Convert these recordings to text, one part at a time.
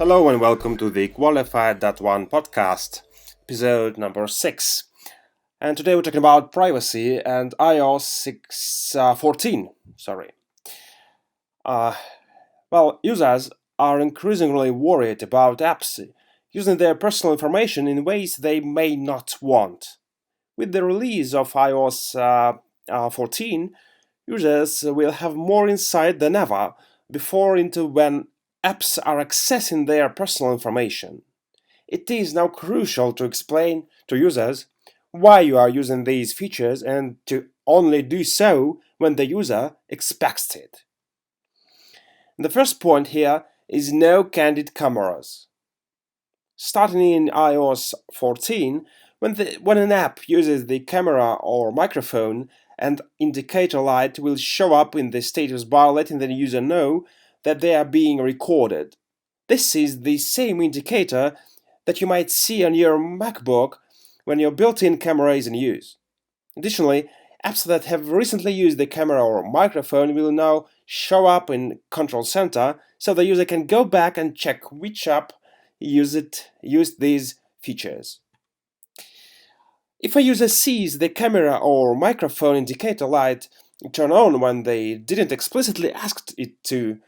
Hello and welcome to the Qualified.one podcast, episode number 6. And today we're talking about privacy and iOS 14. Uh, Users are increasingly worried about apps using their personal information in ways they may not want. With the release of iOS 14, users will have more insight than ever before into when apps are accessing their personal information. It is now crucial to explain to users why you are using these features and to only do so when the user expects it. The first point here is no candid cameras. Starting in iOS 14, when an app uses the camera or microphone, an indicator light will show up in the status bar letting the user know that they are being recorded. This is the same indicator that you might see on your MacBook when your built-in camera is in use. Additionally, apps that have recently used the camera or microphone will now show up in Control Center so the user can go back and check which app used these features. If a user sees the camera or microphone indicator light turn on when they didn't explicitly ask it to,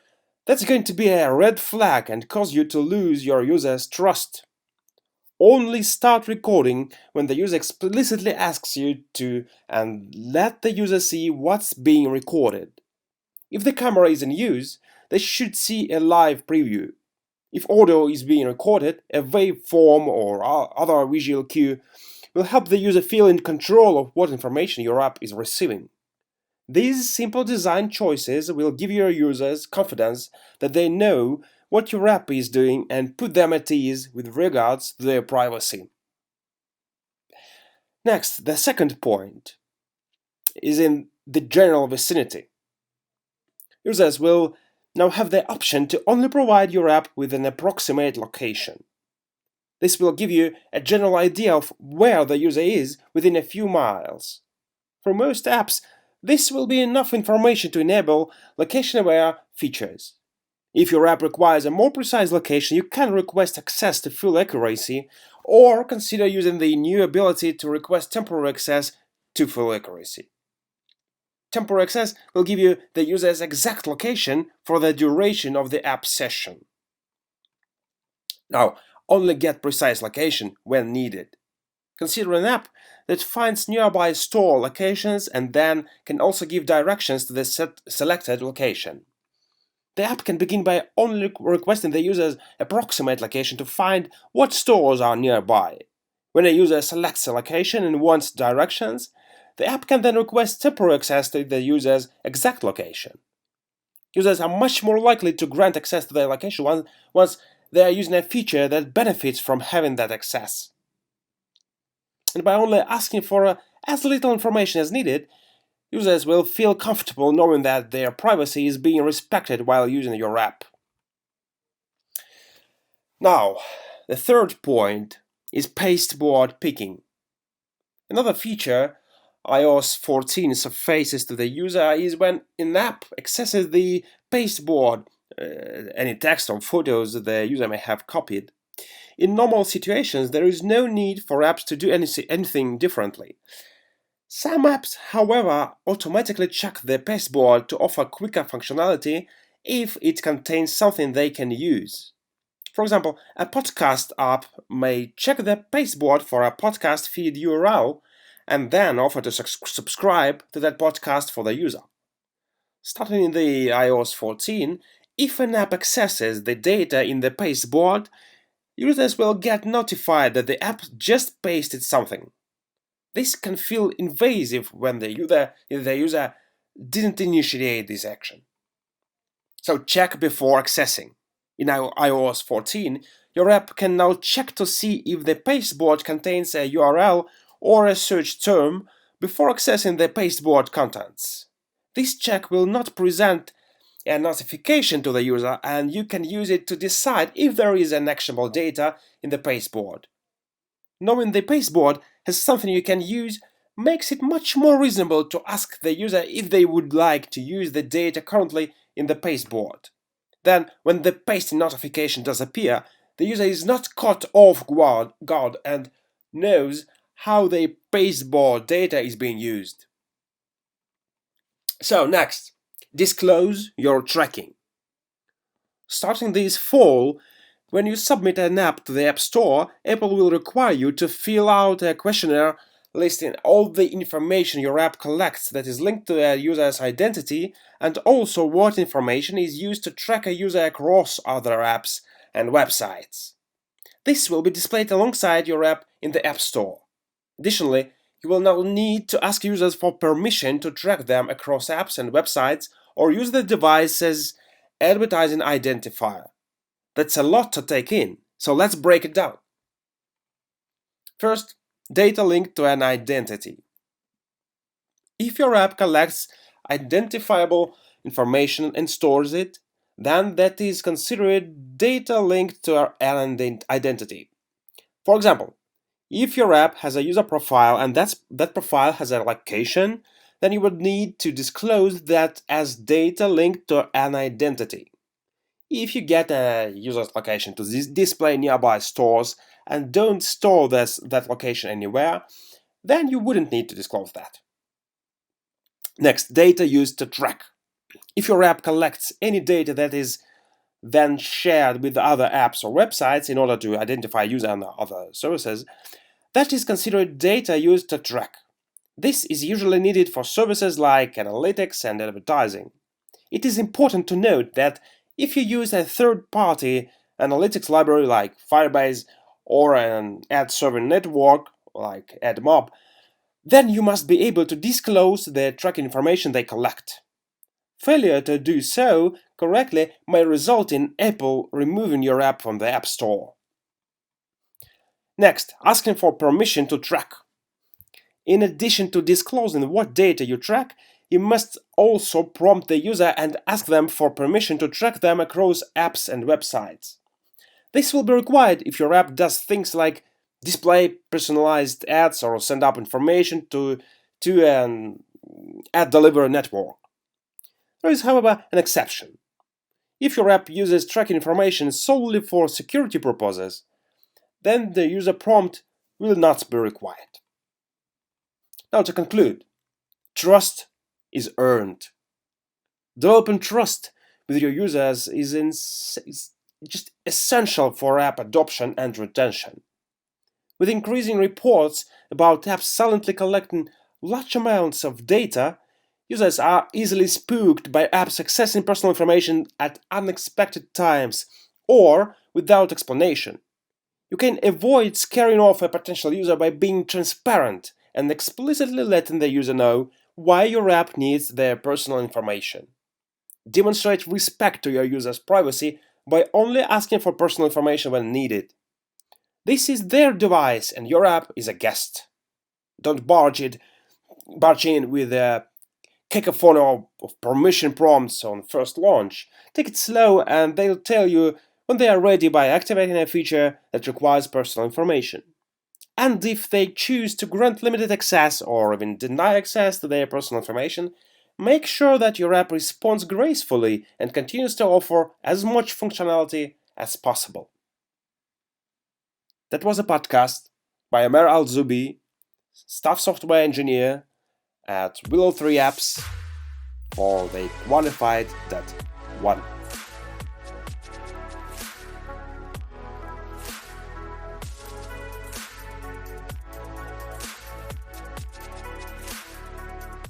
that's going to be a red flag and cause you to lose your user's trust. Only start recording when the user explicitly asks you to and let the user see what's being recorded. If the camera is in use, they should see a live preview. If audio is being recorded, a waveform or other visual cue will help the user feel in control of what information your app is receiving. These simple design choices will give your users confidence that they know what your app is doing and put them at ease with regards to their privacy. Next, the second point is in the general vicinity. Users will now have the option to only provide your app with an approximate location. This will give you a general idea of where the user is within a few miles. For most apps, this will be enough information to enable location-aware features. If your app requires a more precise location, you can request access to full accuracy or consider using the new ability to request temporary access to full accuracy. Temporary access will give you the user's exact location for the duration of the app session. Now, only get precise location when needed. Consider an app that finds nearby store locations and then can also give directions to the selected location. The app can begin by only requesting the user's approximate location to find what stores are nearby. When a user selects a location and wants directions, the app can then request temporary access to the user's exact location. Users are much more likely to grant access to their location once they are using a feature that benefits from having that access. And by only asking for as little information as needed, users will feel comfortable knowing that their privacy is being respected while using your app. Now, the third point is pasteboard picking. Another feature iOS 14 surfaces to the user is when an app accesses the pasteboard, any text or photos the user may have copied. In normal situations, there is no need for apps to do anything differently. Some apps, however, automatically check the pasteboard to offer quicker functionality if it contains something they can use. For example, a podcast app may check the pasteboard for a podcast feed URL and then offer to subscribe to that podcast for the user. Starting in the iOS 14, if an app accesses the data in the pasteboard, users will get notified that the app just pasted something. This can feel invasive when the user didn't initiate this action. So check before accessing. In iOS 14, your app can now check to see if the pasteboard contains a URL or a search term before accessing the pasteboard contents. This check will not present a notification to the user, and you can use it to decide if there is an actionable data in the pasteboard. Knowing the pasteboard has something you can use makes it much more reasonable to ask the user if they would like to use the data currently in the pasteboard. Then, when the pasting notification does appear, the user is not caught off guard and knows how the pasteboard data is being used. So next, disclose your tracking. Starting this fall, when you submit an app to the App Store, Apple will require you to fill out a questionnaire listing all the information your app collects that is linked to a user's identity, and also what information is used to track a user across other apps and websites. This will be displayed alongside your app in the App Store. Additionally, you will now need to ask users for permission to track them across apps and websites or use the device as advertising identifier. That's a lot to take in, so let's break it down. First, data linked to an identity. If your app collects identifiable information and stores it, then that is considered data linked to an identity. For example, if your app has a user profile and that profile has a location, then you would need to disclose that as data linked to an identity. If you get a user's location to display nearby stores and don't store that location anywhere, then you wouldn't need to disclose that. Next, data used to track. If your app collects any data that is then shared with other apps or websites in order to identify user and other services, that is considered data used to track. This is usually needed for services like analytics and advertising. It is important to note that if you use a third-party analytics library like Firebase or an ad serving network like AdMob, then you must be able to disclose the tracking information they collect. Failure to do so correctly may result in Apple removing your app from the App Store. Next, asking for permission to track. In addition to disclosing what data you track, you must also prompt the user and ask them for permission to track them across apps and websites. This will be required if your app does things like display personalized ads or send up information to an ad delivery network. There is, however, an exception. If your app uses tracking information solely for security purposes, then the user prompt will not be required. Now to conclude, trust is earned. Developing trust with your users is just essential for app adoption and retention. With increasing reports about apps silently collecting large amounts of data, users are easily spooked by apps accessing personal information at unexpected times or without explanation. You can avoid scaring off a potential user by being transparent and explicitly letting the user know why your app needs their personal information. Demonstrate respect to your users' privacy by only asking for personal information when needed. This is their device and your app is a guest. Don't barge in with a cacophony of permission prompts on first launch. Take it slow and they'll tell you when they are ready by activating a feature that requires personal information. And if they choose to grant limited access or even deny access to their personal information, make sure that your app responds gracefully and continues to offer as much functionality as possible. That was a podcast by Amer Al-Zubi, staff software engineer at Willow 3 Apps for the Quantified.1.